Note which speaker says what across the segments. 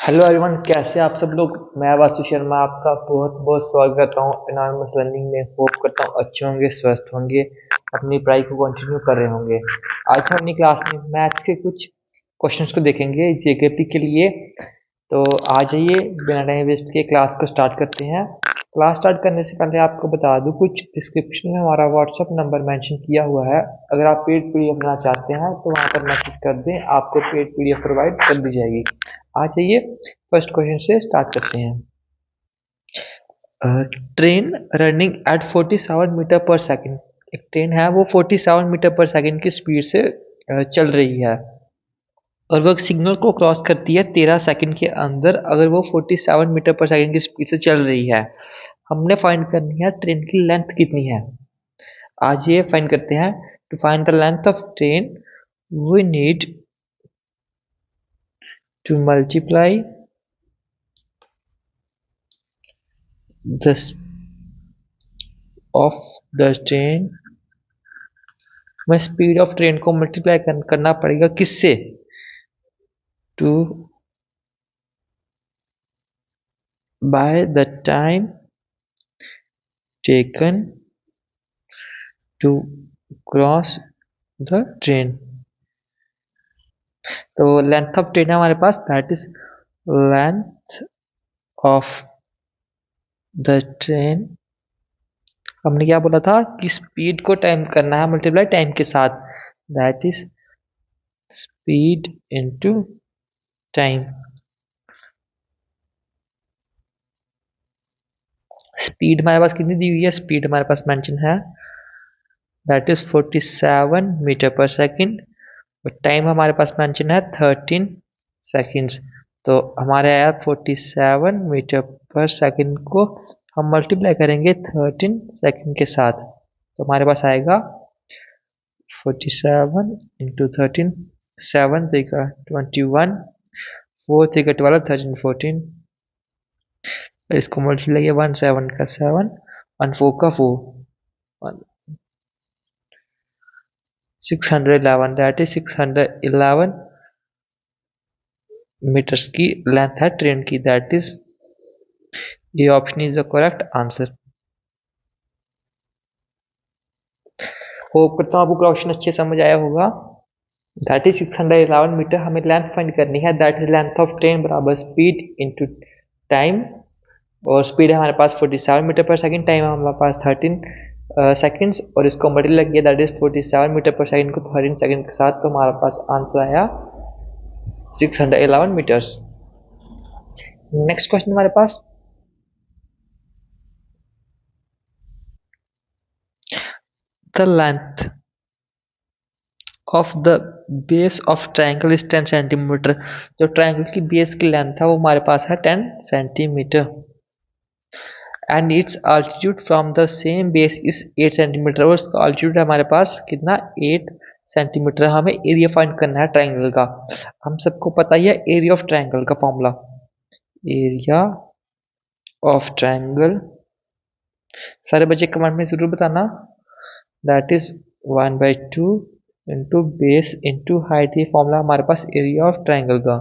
Speaker 1: Hello everyone, कैसे आप सब लोग। मैं वासु शर्मा आपका बहुत बहुत स्वागत करता हूँ एनॉर्मस लर्निंग में। होप करता हूँ अच्छे होंगे, स्वस्थ होंगे, अपनी पढ़ाई को कंटिन्यू कर रहे होंगे। आज हम अपनी क्लास में मैथ्स के कुछ क्वेश्चंस को देखेंगे जीकेपी के लिए। तो आ जाइए, बिना टाइम वेस्ट के क्लास को स्टार्ट करते हैं। क्लास स्टार्ट करने से पहले आपको बता दूं, कुछ डिस्क्रिप्शन में हमारा व्हाट्सअप नंबर मेंशन किया हुआ है। अगर आप पेड पीडीएफ लेना चाहते हैं तो वहां पर मैसेज कर दें, आपको पेड पीडीएफ प्रोवाइड कर दी जाएगी। आ जाइए, फर्स्ट क्वेश्चन से स्टार्ट करते हैं। ट्रेन रनिंग एट 47 मीटर पर सेकंड। एक ट्रेन है, वो 47 मीटर पर सेकंड की स्पीड से चल रही है और वह सिग्नल को क्रॉस करती है 13 सेकंड के अंदर, अगर वो 47 मीटर पर सेकंड की स्पीड से चल रही है। हमने फाइंड करनी है ट्रेन की लेंथ कितनी है। आज ये फाइंड करते हैं। To find the length of train we need to multiply the of the train में स्पीड ऑफ ट्रेन को मल्टीप्लाई करना पड़ेगा किससे? To by the time taken to cross the train. तो लेंथ ऑफ ट्रेन है हमारे पास, that is length of the train. हमने क्या बोला था कि स्पीड को टाइम करना है मल्टीप्लाई टाइम के साथ, that is speed into time. Speed हमारे पास कितनी दी हुई है? स्पीड हमारे पास मेंशन है, दैट इज 47 मीटर पर सेकंड और टाइम हमारे पास मेंशन है 13 सेकंड्स। तो हमारे आया 47 मीटर पर सेकंड को हम मल्टीप्लाई करेंगे 13 सेकंड के साथ, तो हमारे पास आएगा 47 इंटू 13, 7 देगा 21, 4 देगा 12, 13 14। इसको मल्टीप्लाई किया 1 7 का 7, 1 4 का 4, 611, दैट इज 611 मीटर्स की लेंथ है ट्रेन की, दैट इज ये option is the correct answer. Hope करता हूँ आपको क्वेश्चन अच्छे समझ आया होगा। दैट इज 611 मीटर, हमें लेंथ फाइंड करनी है, that is length of train बराबर स्पीड इनटू टाइम। और स्पीड है हमारे पास 47 मीटर पर सेकंड, टाइम है हमारे पास 13 सेकंड्स और इसको मल्टीप्लाई किया, दैट इज 47 मीटर पर सेकंड को 13 सेकंड के साथ, तो हमारे पास आंसर आया 611 मीटर्स। नेक्स्ट क्वेश्चन हमारे पास, the length of the base of triangle is 10 centimetre. जो ट्रायंगल की बेस की लेंथ है वो हमारे पास है 10 centimetre and it's altitude from the same base is 8 centimetre. और इसका अल्टीट्यूड हमारे पास कितना? 8 सेंटीमीटर। हमें एरिया फाइंड करना है ट्रायंगल का। हम सबको पता ही है एरिया ऑफ ट्रायंगल का फॉर्मूला, एरिया ऑफ ट्रायंगल। सारे बच्चे कमेंट में जरूर बताना, that is 1/2 into base into height. ये फॉर्मूला हमारे पास एरिया ऑफ ट्रायंगल का,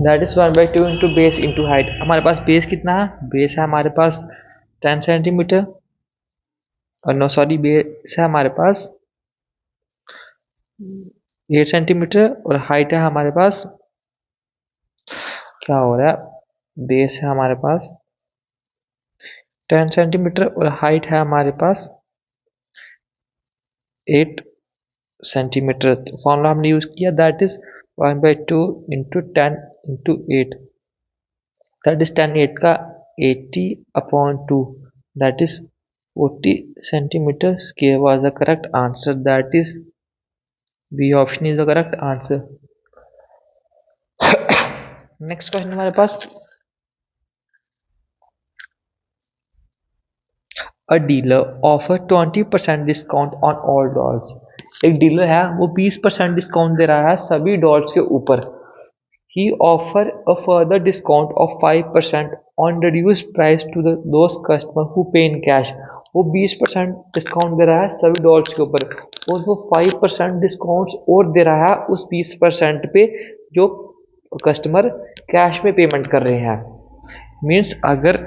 Speaker 1: that is 1/2 into base into height. हमारे पास बेस कितना है? बेस है हमारे पास 10 सेंटीमीटर, और नो सॉरी, बेस है हमारे पास 8 सेंटीमीटर और हाइट है हमारे पास, क्या हो रहा है, बेस है हमारे पास 10 सेंटीमीटर और हाइट है हमारे पास 8 सेंटीमीटर। फॉर्मूला हमने यूज किया, that is 1/2 into 10 into 8, that is 10 8 का 80/2, that is 40 centimetre square was the correct answer, that is B option is the correct answer. Next question हमारे पास, a dealer offer 20% discount on all dolls. एक dealer है, वो 20% discount दे रहा है सभी डॉल्स के ऊपर। He offer a further discount of 5% on reduced price to those customer who pay in cash. वो 20% डिस्काउंट दे रहा है सभी डॉल्स के ऊपर और वो 5% डिस्काउंट और दे रहा है उस 20% पे जो कस्टमर कैश में पेमेंट कर रहे हैं। मीन्स अगर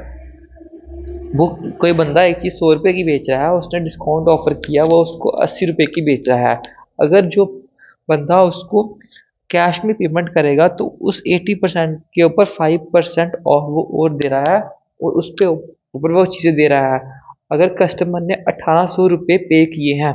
Speaker 1: वो कोई बंदा एक चीज़ 100 रुपये की बेच रहा है, उसने डिस्काउंट ऑफर किया, वो उसको 80 रुपये की बेच रहा है। अगर जो बंदा उसको कैश में पेमेंट करेगा तो उस 80% के ऊपर 5% ऑफ वो और दे रहा है, और उस पे ऊपर वो चीज़ें दे रहा है। अगर कस्टमर ने 1800 रुपये पे किए हैं,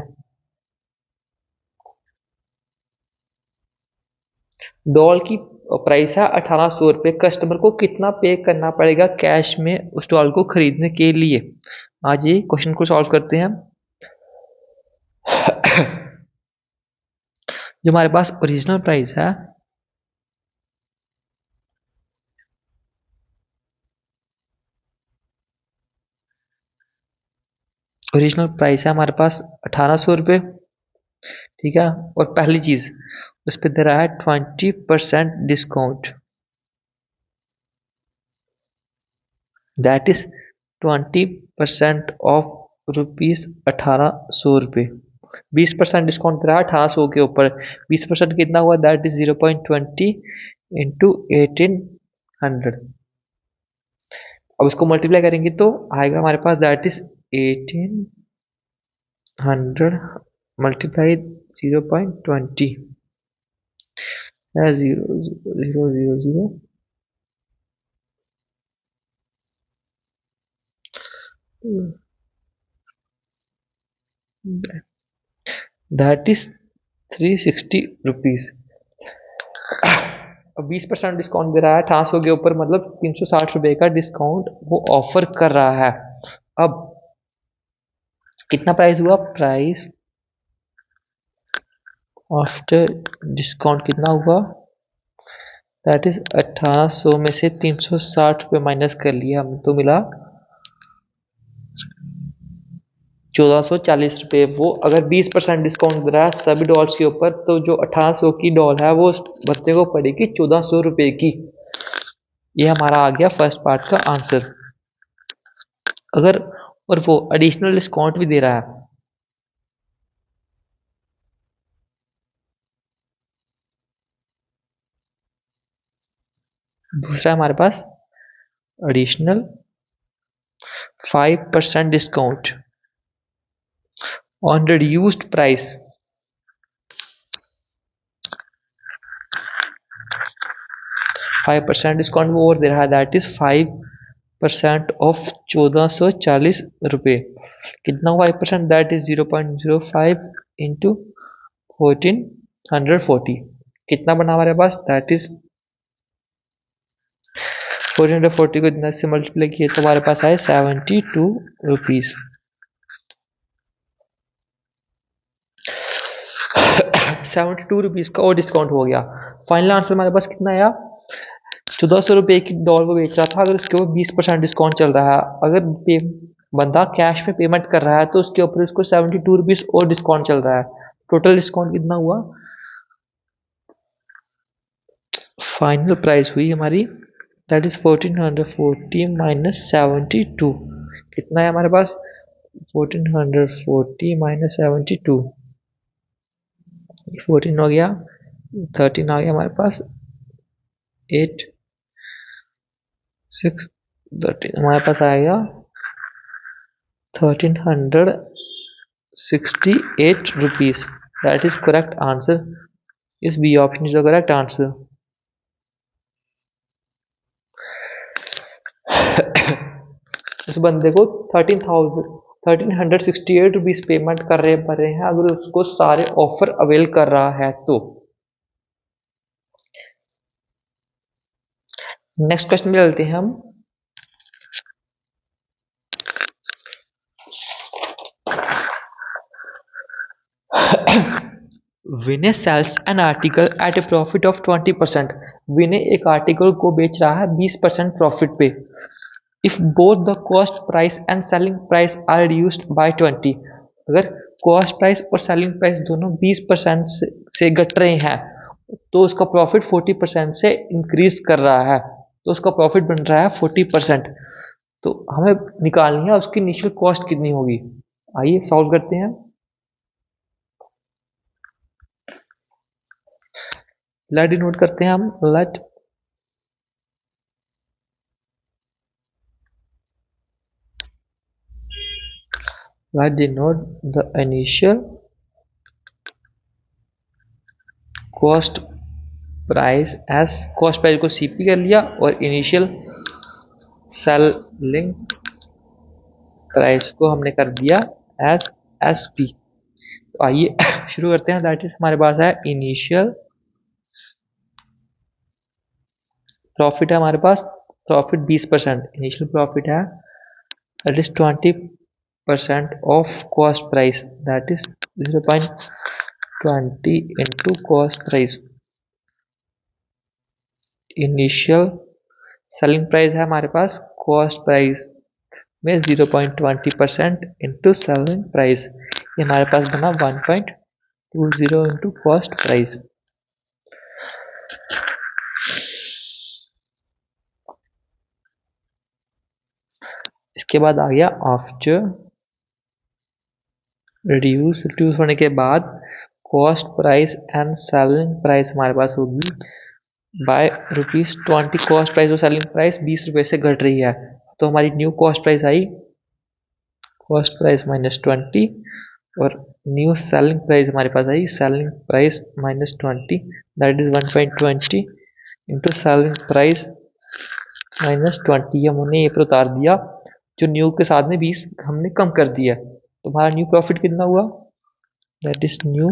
Speaker 1: डॉल की प्राइस है 1800 रुपये, कस्टमर को कितना पे करना पड़ेगा कैश में उस डॉल को खरीदने के लिए। आज ये क्वेश्चन को सॉल्व करते हैं। जो हमारे पास ओरिजिनल प्राइस है, ओरिजिनल प्राइस है हमारे पास 1800 रुपये, ठीक है। और पहली चीज़ उस पर दे रहा है 20% discount, that is 20% off ₹1800। 20% discount दे रहा है 1800 के ऊपर। 20% कितना हुआ, दैट इज 0.20 इंटू 1800। अब इसको मल्टीप्लाई करेंगे तो आएगा हमारे पास, दैट इज 1800 मल्टीप्लाई 0.20 है 0.000 दैट इज 360 रुपीज। अब 20% डिस्काउंट दे रहा है 1800 के ऊपर, मतलब 360 रुपये का डिस्काउंट वो ऑफर कर रहा है। अब कितना प्राइस हुआ, प्राइस आफ्टर डिस्काउंट कितना हुआ, दैट इज 1800 में से 360 रुपये माइनस कर लिया हमें, तो मिला 1440 रुपये। वो अगर 20% डिस्काउंट दे रहा है सभी डॉल्स के ऊपर, तो जो 1800 की डॉल है वो उस बच्चे को पड़ेगी 1400 रुपये की। ये हमारा आ गया फर्स्ट पार्ट का आंसर। अगर और वो एडिशनल डिस्काउंट भी दे रहा है, दूसरा हमारे पास additional 5% discount on reduced price, 5% discount वो और दे रहा है, दैट इज 5% ऑफ 1440 रुपये। कितना हुआ 5%, दैट इज 0.05 इंटू 1440। कितना बना हमारे पास, दैट इज 1440 को इतना से मल्टीप्लाई किए तो हमारे पास आए 72 रुपीज। 72 रुपीज का और डिस्काउंट हो गया। फाइनल आंसर हमारे पास कितना आया, 1400 रुपये की डॉल वो बेच रहा था, अगर उसके ऊपर 20% डिस्काउंट चल रहा है, अगर बंदा कैश में पेमेंट कर रहा है तो उसके ऊपर उसको 72 रुपीज और डिस्काउंट चल रहा है। टोटल डिस्काउंट कितना हुआ, फाइनल प्राइस हुई हमारी, दैट इज 1440 माइनस 72। कितना है हमारे पास, 1440 माइनस 72, 14 हो गया, 13 आ गया हमारे पास, 8 6 13 हमारे पास आएगा 1368 rupees. That is correct answer. इस B option is the correct answer. उस बंदे को 1368 रुपीज पेमेंट कर रहे पड़ रहे हैं, अगर उसको सारे ऑफर अवेल कर रहा है तो। नेक्स्ट क्वेश्चन में चलते हैं हम। Vinay sells an article at a profit of 20%। Vinay एक आर्टिकल को बेच रहा है 20% प्रॉफिट पे। If both the cost price and selling price are reduced by 20। अगर कॉस्ट प्राइस और सेलिंग प्राइस दोनों 20% से घट रहे हैं तो उसका प्रॉफिट 40% से इंक्रीज कर रहा है, तो उसका प्रॉफिट बन रहा है 40%। तो हमें निकालनी है उसकी इनिशियल कॉस्ट कितनी होगी। आइए सॉल्व करते हैं। लेट डिनोट करते हैं हम, let What denote the initial cost price as cost price को सीपी कर लिया और इनिशियल सेलिंग प्राइस को हमने कर दिया एज एसपी। तो आइए शुरू करते हैं। दैट इज हमारे पास है इनिशियल प्रॉफिट है हमारे पास, प्रॉफिट 20%, इनिशियल प्रॉफिट है that is 20% of cost price, that is 0.20 into cost price. Initial selling price है हमारे पास कॉस्ट प्राइस में 0.20% इंटू सेलिंग प्राइस, ये हमारे पास बना 1.20 इंटू कॉस्ट प्राइस। इसके बाद आ गया आफ्टर रिड्यूस होने के बाद cost price and selling price हमारे पास होगी बाय ₹20। कॉस्ट प्राइस और सेलिंग प्राइस 20 रुपए से घट रही है, तो हमारी न्यू कॉस्ट प्राइस आई कॉस्ट प्राइस -20 और न्यू सेलिंग प्राइस हमारे पास आई selling price -20, that is 1.20 into selling price -20। हमने ये पर उतार दिया, जो न्यू के साथ में 20 हमने कम कर दिया, तो हमारा न्यू प्रॉफिट कितना हुआ, दैट इज न्यू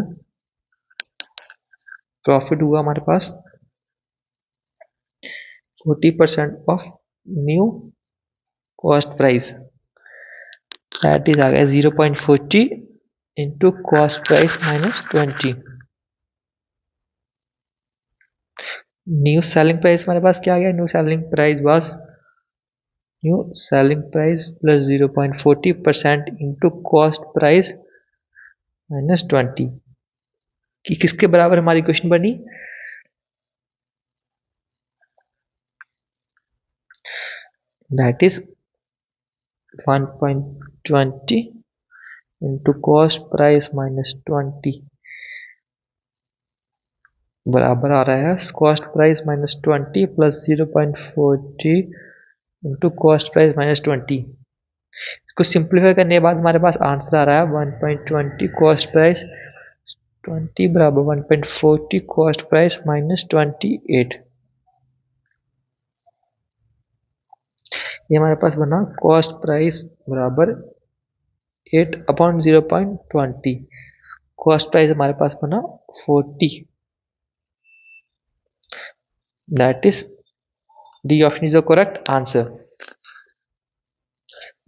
Speaker 1: प्रॉफिट हुआ हमारे पास 40% off new cost price, that is आ गया 0.40 into cost price -20। New selling price हमारे पास क्या आ गया, new selling price was new selling price plus 0.40% into cost price -20 कि किसके बराबर हमारी क्वेश्चन बनी, that is 1.20 into cost price -20 बराबर आ रहा है cost price -20 plus 0.40 into cost price -20। इसको सिंप्लीफाई करने के बाद हमारे पास आंसर आ रहा है 1.20 कॉस्ट प्राइस 20 बराबर 1.40 कॉस्ट प्राइस -28। ये हमारे पास बना कॉस्ट प्राइस बराबर 8/0.20, कॉस्ट प्राइस हमारे पास बना 40, that is D option is the correct answer.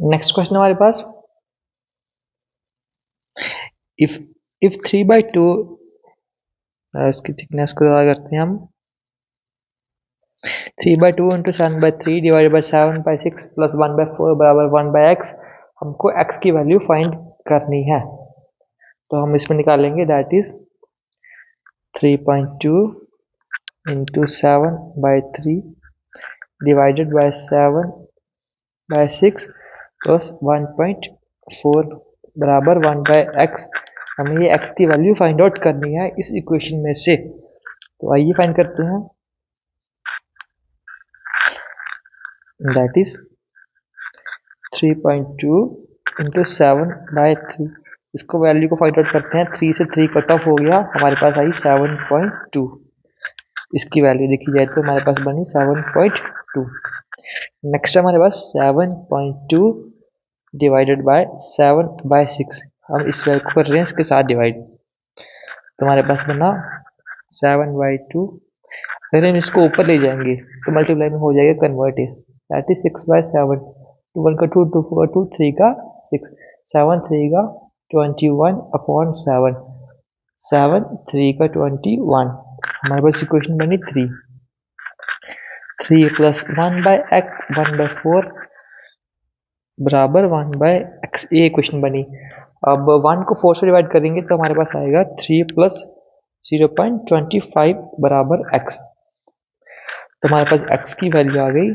Speaker 1: Next question हमारे पास, इफ 3/2, इसकी थिकनेस को ज़्यादा करते हैं हम, 3/2 इंटू 7/3 डिवाइडेड बाई 7/6 प्लस 1/4 बराबर 1/x, हमको x की वैल्यू फाइंड करनी है। तो हम इसमें निकालेंगे, that is 3.2 into 7/3 divided by 7/6 plus 1.4 बराबर 1/x। हमें ये x की वैल्यू फाइंड आउट करनी है इस इक्वेशन में से, तो आइए फाइंड करते हैं, दैट इज 3.2 इंटू 7/3, इसको वैल्यू को फाइंड आउट करते हैं, 3 से 3 कट ऑफ हो गया, हमारे पास आई 7.2, इसकी वैल्यू देखी जाए तो हमारे पास बनी 7.2। नेक्स्ट हमारे पास 7.2 डिवाइडेड बाय 7/6, हम इस वैल्यू को कर रहे हैं इसके साथ डिवाइड, तो हमारे पास बना 7/2। अगर हम इसको ऊपर ले जाएंगे तो मल्टीप्लाई में हो जाएगा कन्वर्ट इस, दैट इज 6/7, 2 1 का 2, 2 4 का 2, 3 का 6, 7 3 का 21/7, 7 3 का 21, हमारे पास इक्वेशन बनी 3 प्लस 1/4 बराबर 1/x, ये इक्वेशन बनी। अब 1 को 4 से डिवाइड करेंगे तो हमारे पास आएगा 3 प्लस 0.25 बराबर x, तो हमारे पास x की वैल्यू आ गई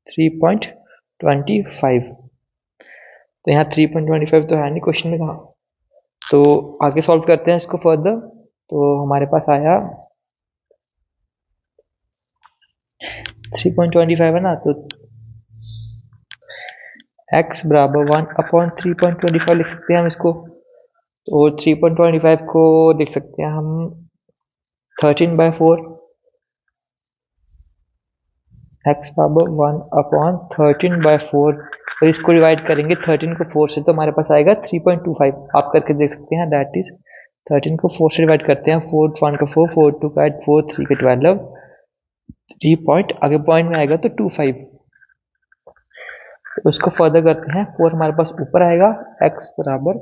Speaker 1: 3.25। तो यहाँ 3.25 तो है नहीं क्वेश्चन में, कहाँ, तो आगे सॉल्व करते हैं इसको फर्दर। तो हमारे पास आया 3.25 है ना, तो x बराबर 1/3.25 लिख सकते हैं हम इसको। तो 3.25 को लिख सकते हैं हम 13/4। x बराबर 1/13/4 और इसको डिवाइड करेंगे 13 को 4 से तो हमारे पास आएगा 3.25। आप करके देख सकते हैं। दैट इज 13 को 4 से डिवाइड करते हैं। 4 1 का 4, 4 2 का 8, 4 3 का 12, 3 पॉइंट आगे पॉइंट में आएगा तो 25। तो उसको फर्दर करते हैं। 4 हमारे पास ऊपर आएगा। x बराबर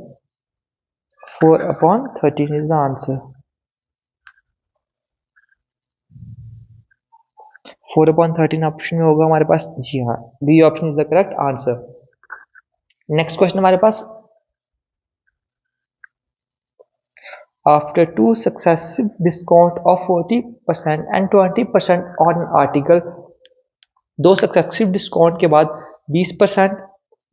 Speaker 1: 4/13 इज द आंसर। 4/13 ऑप्शन में होगा हमारे पास। जी हाँ, B option is the correct answer. Next question हमारे पास, after two successive discount of 40% and 20% on an article, दो सक्सेसिव डिस्काउंट के बाद 20%,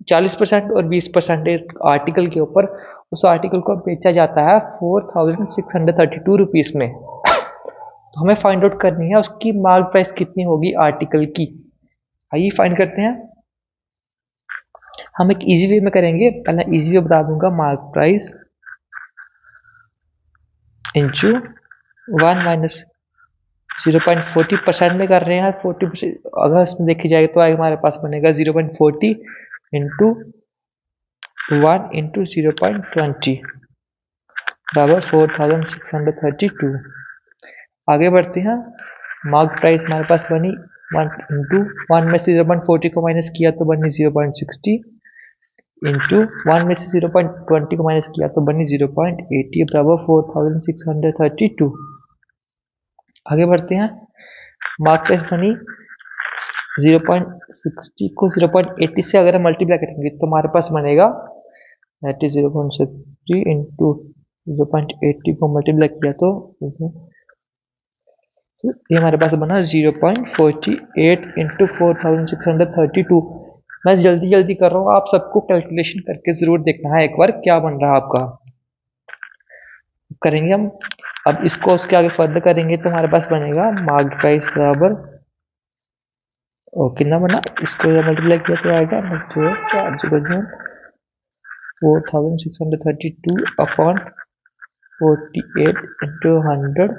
Speaker 1: 40% और 20% आर्टिकल के ऊपर उस आर्टिकल को बेचा जाता है 4632 रुपीज़ में। तो हमें फाइंड आउट करनी है उसकी मार्क प्राइस कितनी होगी आर्टिकल की। आइए फाइंड करते हैं। हम एक इजी वे में करेंगे। पहले इजी वे बता दूंगा। मार्क प्राइस इंटू 1 माइनस 0.40% में कर रहे हैं। 40% अगर इसमें देखी जाए तो हमारे पास बनेगा 0.40 इंटू 1 इंटू 0.20 बराबर 4632। आगे बढ़ते हैं। मार्क प्राइस हमारे पास बनी 1 इंटू 1 में से 0.40 को माइनस किया तो बनी 0.60 इंटू 1 में से 0.20 को माइनस किया तो बनी 0.80 बराबर 4632। आगे बढ़ते हैं। मार्क प्राइस बनी 0.60 को 0.80 से अगर हम मल्टीप्लाई करेंगे तो हमारे पास बनेगा दैट इज 0.60 इंटू 0.80 को मल्टीप्लाई किया तो ये हमारे पास बना 0.48 इंटू 4632। मैं जल्दी जल्दी कर रहा हूँ, आप सबको कैलकुलेशन करके जरूर देखना है एक बार क्या बन रहा है आपका। करेंगे हम। अब इसको उसके आगे फर्दर करेंगे तो हमारे पास बनेगा मार्क प्राइस बराबर कितना बना, इसको मल्टीप्लाई किया तो आएगा 4632 अपॉन 48 इंटू 100।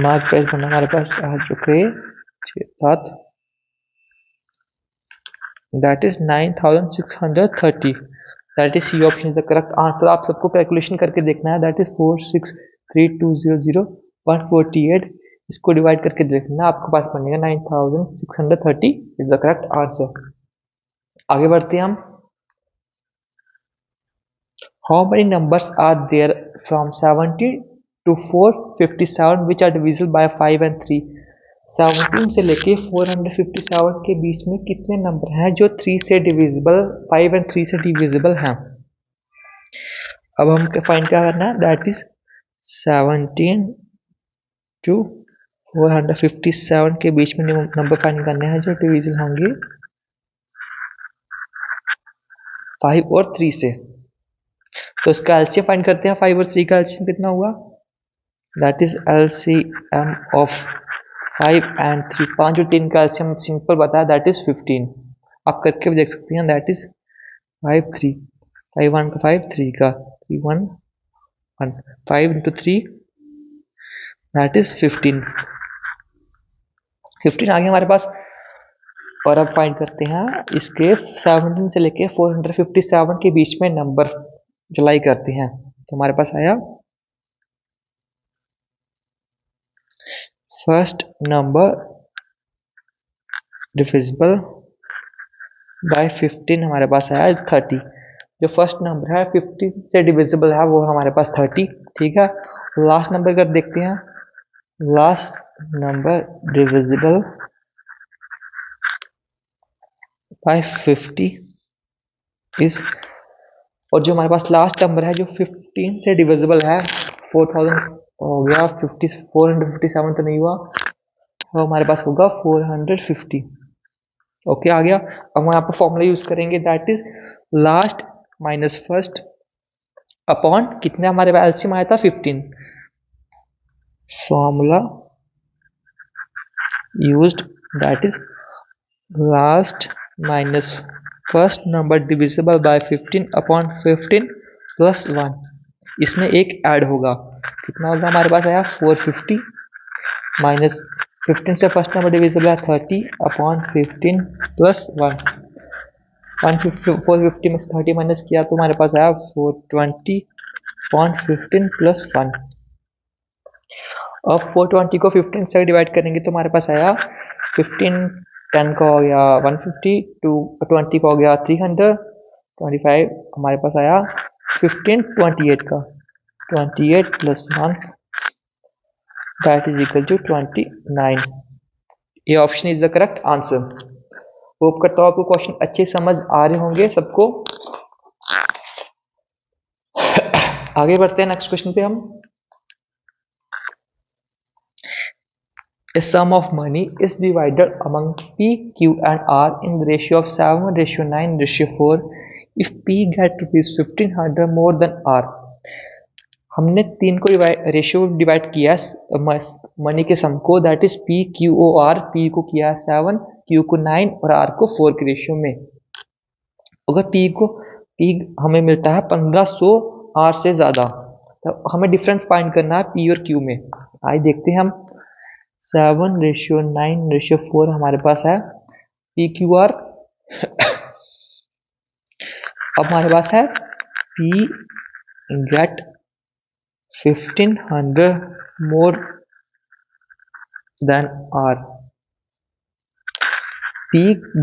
Speaker 1: मार्क प्राइस बना हमारे पास आ चुके 7, that is 9630। That is C option is the correct answer. आप सबको कैलकुलेशन करके देखना है। That is 463200148। इसको डिवाइड करके देखना, आपके पास बनेगा 9630 इज द करेक्ट आंसर। आगे बढ़ते हैं हम। How many numbers are there from 70 to 457 which are divisible by 5 and 3? 17 से लेके 457 के बीच में कितने नंबर हैं जो 3 से डिविजिबल, 5 एंड 3 से डिविजिबल हैं। अब हम फाइंड क्या करना है। दैट इज 17 टू 457 के बीच में नंबर फाइंड करने हैं जो डिविजिबल होंगे 5 और 3 से। तो इसका एलसीएम फाइंड करते हैं। 5 और 3 का एलसीएम कितना हुआ। That is LCM of 5 and 3। 5 और 3 का एलसीएम सिंपल बताया, दैट इज 15। आप करके भी देख सकते हैं। दैट इज 5 3 5 1 का 5 3 का 3 1 1 5 इंटू 3 दैट इज 15। 15 आ गया हमारे पास। और अब फाइंड करते हैं इसके 17 से लेके 457 के बीच में नंबर जुलाई करते हैं। तो हमारे पास आया फर्स्ट नंबर डिविजिबल बाय 15 हमारे पास आया 30। जो फर्स्ट नंबर है 15 से डिविजिबल है वो हमारे पास 30। ठीक है। लास्ट नंबर कर देखते हैं। Last number divisible by 50 is, और जो हमारे पास लास्ट नंबर है जो 15 से डिविजिबल है 4000 हो गया। 457 तो नहीं हुआ, तो हमारे पास होगा 450। ओके आ गया। अब हम यहाँ पर फॉर्मूला यूज करेंगे। That is last minus first upon कितने हमारे पास एलसीएम आया था 15। Formula used that is last minus first number divisible by 15 upon 15 plus 1, इसमें एक ऐड होगा, कितना होगा हमारे पास आया 450 माइनस 15 से फर्स्ट नंबर डिविजिबल है 30 अपॉन 15 प्लस 1, 150 450 में से 30 माइनस किया तो हमारे पास आया 420 अपॉन 15 प्लस 1। अब 420 को 15 से डिवाइड करेंगे तो हमारे पास आया 15 10 का हो गया 150, 20 का हो गया 300, 25 हमारे पास आया 15 28 का 28 plus 1 that is equal to 29। ये option is the correct answer. Hope करता हूँ आपको क्वेश्चन अच्छे समझ आ रहे होंगे सबको। आगे बढ़ते हैं नेक्स्ट क्वेश्चन पे हम। A sum of money is divided among P, Q and R in the ratio of 7:9:4 if P get rupees 1500 more than R। हमने तीन को रेशियो डिवाइड किया मनी के सम को, that is P Q O R। P को किया 7, Q को 9 और R को 4 के रेशियो में। अगर P हमें मिलता है 1500 R से ज़्यादा, तो हमें डिफरेंस फाइंड करना है P और Q में। आइए देखते हैं हम। 7:9:4 हमारे पास है पी क्यू आर। अब हमारे पास है P get 1500 more than R। P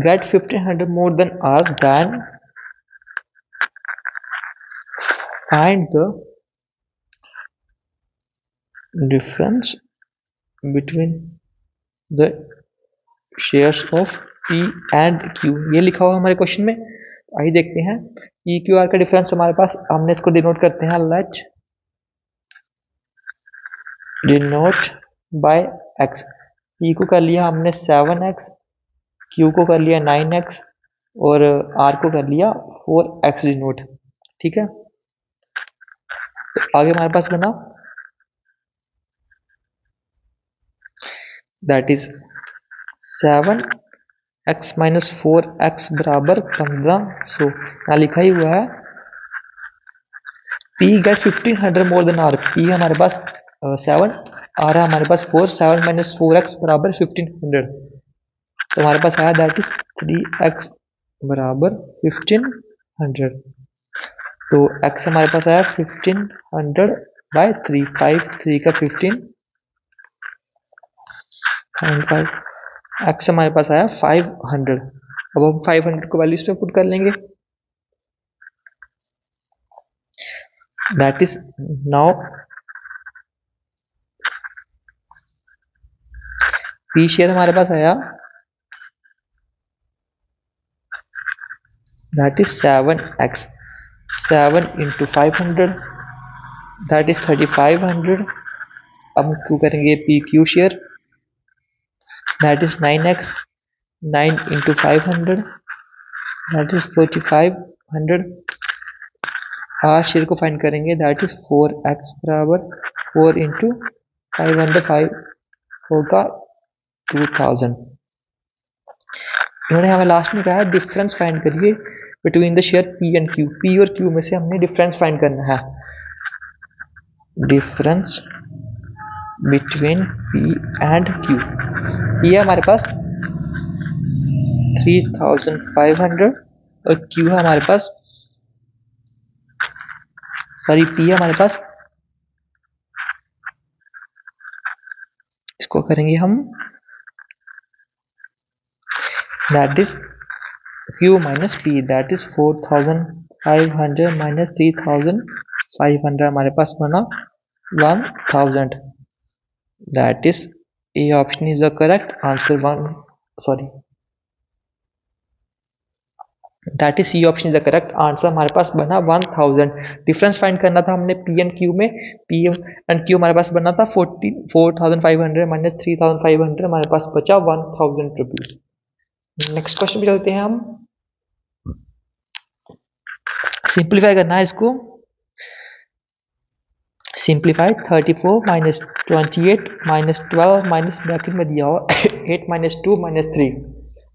Speaker 1: get 1500 more than R, then find the difference between the shares of P and Q। ये लिखा हुआ हमारे क्वेश्चन में। आइए देखते हैं P Q R का डिफरेंस हमारे पास, हमने इसको डिनोट करते हैं let denote by x। P को कर लिया हमने 7x, Q को कर लिया 9x और R को कर लिया 4x डिनोट। ठीक है, तो आगे हमारे पास बना that is 7x minus 4x बराबर 1500। यहाँ लिखा ही हुआ है P get 1500 more than R। P हमारे पास 7, R है हमारे पास 4, 7 माइनस 4x बराबर 1500, तो हमारे पास आया दैट इज 3x बराबर 1500। तो x हमारे पास आया 1500 बाय 3, 5 3 का 15 एंड 5, x हमारे पास आया 500। अब हम 500 को वैल्यू इसमें पुट कर लेंगे, that is now P share हमारे पास आया that is 7x, 7 into 500 that is 3500। अब हम क्यों करेंगे P Q share, that is 9x, 9 into 500 that is 4500। R share को फाइंड करेंगे दैट इज 4x बराबर 4 इंटू 500, 5 होगा 2000। इन्होंने हमें लास्ट में कहा है डिफरेंस फाइंड करिए between the share P and Q। P और Q में से हमने डिफरेंस फाइंड करना है, difference between P and Q। P है हमारे पास 3500 और Q है हमारे पास, सॉरी P है हमारे पास, इसको करेंगे हम that is Q minus P, that is 4500 minus 3500 हमारे पास बना 1000। That is A option is the correct answer. That is C option is the correct answer. हमारे पास बना 1000। डिफरेंस फाइंड करना था हमने P एंड Q में। P एंड Q हमारे पास बना था 4500 माइनस 3500, हमारे पास बचा 1000 रुपीज। नेक्स्ट क्वेश्चन पे चलते हैं हम। सिंप्लीफाई करना है इसको। Simplify 34 minus 28 minus 12 minus bracket में दिया हुआ 8 माइनस 2 माइनस 3।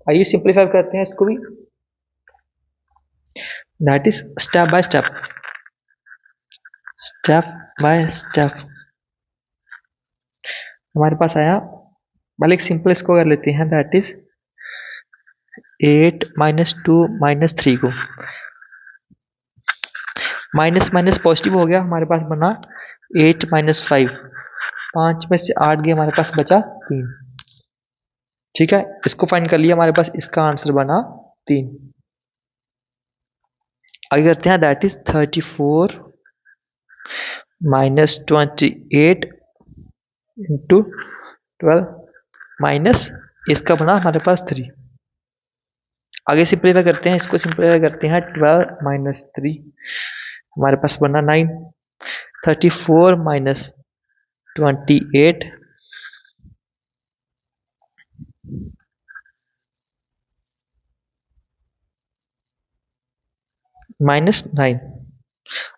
Speaker 1: आइए सिंप्लीफाई करते हैं इसको भी, that is step by step, step by step हमारे पास आया। पहले एक सिंपल इसको कर लेते हैं, दैट इज 8 माइनस 2 माइनस 3 को माइनस माइनस पॉजिटिव हो गया, हमारे पास बना 8 माइनस 5, 5 में से 8 गए, हमारे पास बचा 3। ठीक है, इसको फाइंड कर लिया, हमारे पास इसका आंसर बना 3। आगे करते हैं, that is 34 minus 28 into 12 minus इसका बना हमारे पास 3। आगे सिंप्लीफाई करते हैं, इसको सिंप्लीफाई करते हैं, 12 माइनस 3 हमारे पास बना 9, 34 माइनस 28 माइनस 9।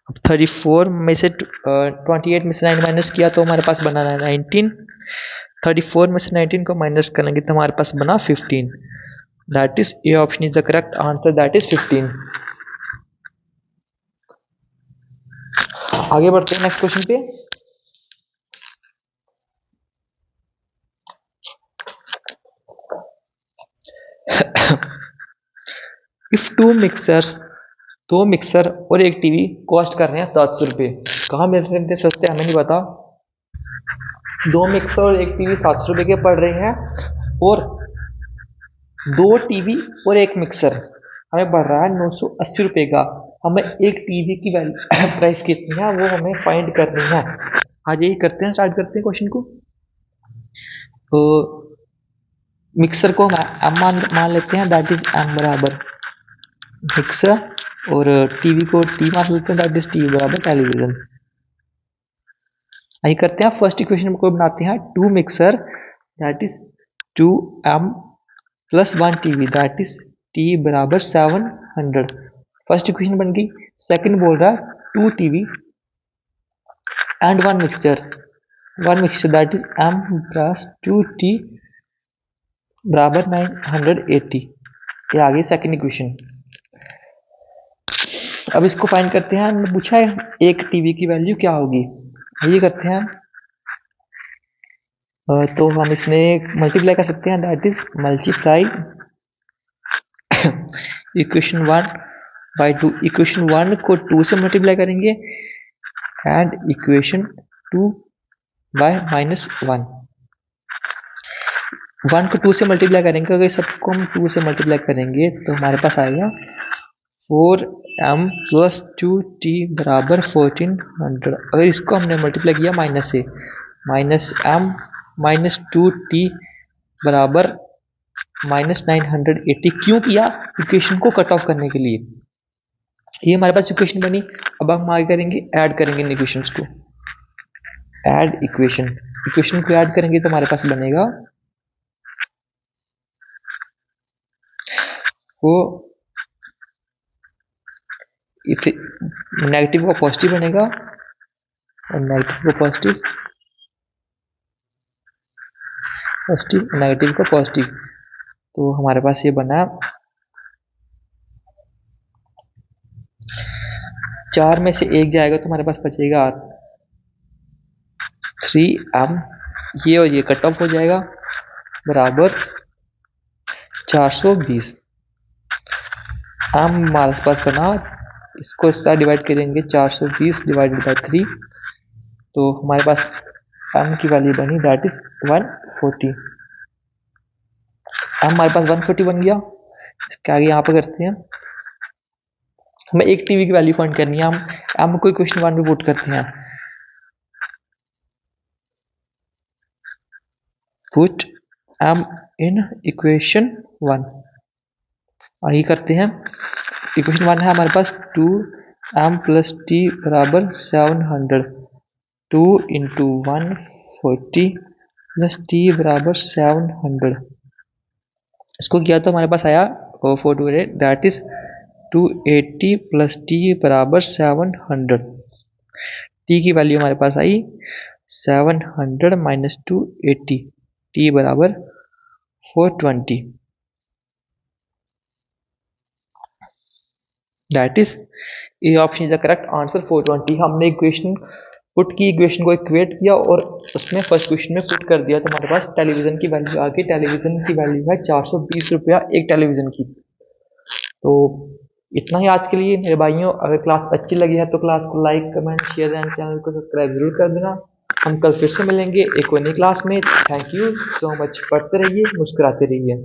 Speaker 1: अब 34 में से 28 में से 9 माइनस किया तो हमारे पास बना 19, 34 में से 19 को माइनस करेंगे तो हमारे पास बना 15, that is A option is the correct answer, that is 15। आगे बढ़ते हैं नेक्स्ट क्वेश्चन पे। इफ टू मिक्सर्स, दो मिक्सर और एक टीवी कॉस्ट कर रहे हैं 700 रुपये, कहाँ मिल रहे थे सस्ते हमें नहीं पता। दो मिक्सर और एक टीवी 700 रुपये के पड़ रहे हैं, और दो टीवी और एक मिक्सर हमें पड़ रहा है 980 रुपये का। हमें एक टीवी की प्राइस कितनी है वो हमें फाइंड करनी है। आज यही करते हैं, स्टार्ट करते हैं क्वेश्चन को। तो मिक्सर को हम मान लेते हैं, दैट इज एम बराबर मिक्सर, और टीवी को टी मान लेते हैं, दैट इज टी बराबर टेलीविजन। आइए करते हैं, फर्स्ट इक्वेशन को बनाते हैं, two mixer that is 2m plus 1 TV that is T बराबर 700। फर्स्ट इक्वेशन बन गई। सेकंड बोल रहा है 2 TV and 1 mixture that is m plus 2t बराबर 980। ये आ गई सेकंड इक्वेशन। अब इसको फाइंड करते हैं, हमने पूछा है एक टीवी की वैल्यू क्या होगी। ये करते हैं, तो हम इसमें मल्टीप्लाई कर सकते हैं, that is multiply equation 1 by 2। Equation 1 को 2 से मल्टीप्लाई करेंगे एंड इक्वेशन 2 बाय -1। 1 को 2 से मल्टीप्लाई करेंगे, अगर सबको हम 2 से मल्टीप्लाई करेंगे तो हमारे पास आएगा 4m प्लस 2t बराबर 1400। अगर इसको हमने मल्टीप्लाई किया माइनस से, माइनस m माइनस 2t बराबर -980। क्यों किया? इक्वेशन को कट ऑफ करने के लिए। ये हमारे पास इक्वेशन बनी। अब हम आगे करेंगे, ऐड करेंगे इन इक्वेशंस को। ऐड इक्वेशन, इक्वेशन को ऐड करेंगे तो हमारे पास बनेगा वो नेगेटिव का पॉजिटिव बनेगा और नेगेटिव का पॉजिटिव, पॉजिटिव नेगेटिव का पॉजिटिव, तो हमारे पास ये बना 4 में से 1 जाएगा तो हमारे पास बचेगा 3m। ये और ये कट ऑफ हो जाएगा बराबर 420। m हमारे पास बना, इसको इससे डिवाइड करेंगे 420 डिवाइडेड बाय 3, तो हमारे पास m की वैल्यू बनी दैट इज 140। m हमारे पास 140 बन गया। इसके आगे यहाँ पे करते हैं, हमें एक टीवी की वैल्यू फाइंड करनी है। हम कोई क्वेश्चन 1 में पुट करते हैं, पुट m इन इक्वेशन 1। और ये करते हैं, इक्वेशन 1 है हमारे पास 2m प्लस t बराबर 700, 2 इंटू 140 प्लस t बराबर 700। इसको किया तो हमारे पास आया 428, दैट इज 280 प्लस t बराबर 700। t की वैल्यू हमारे पास आई 700 माइनस 280, t बराबर 420। That is A option is the correct answer 420। हमने इक्वेशन पुट की, इक्वेशन को इक्वेट किया और उसमें फर्स्ट क्वेश्चन में पुट कर दिया, तो हमारे पास टेलीविजन की वैल्यू आ गई। टेलीविजन की वैल्यू है 420 रुपया एक टेलीविजन की। तो इतना ही आज के लिए मेरे भाइयों। अगर क्लास अच्छी लगी है तो क्लास को like comment share and channel को सब्सक्राइब जरूर कर देना। हम कल फिर से मिलेंगे एक और नई क्लास में। Thank you so much. पढ़ते रहिए, मुस्कुराते रहिए।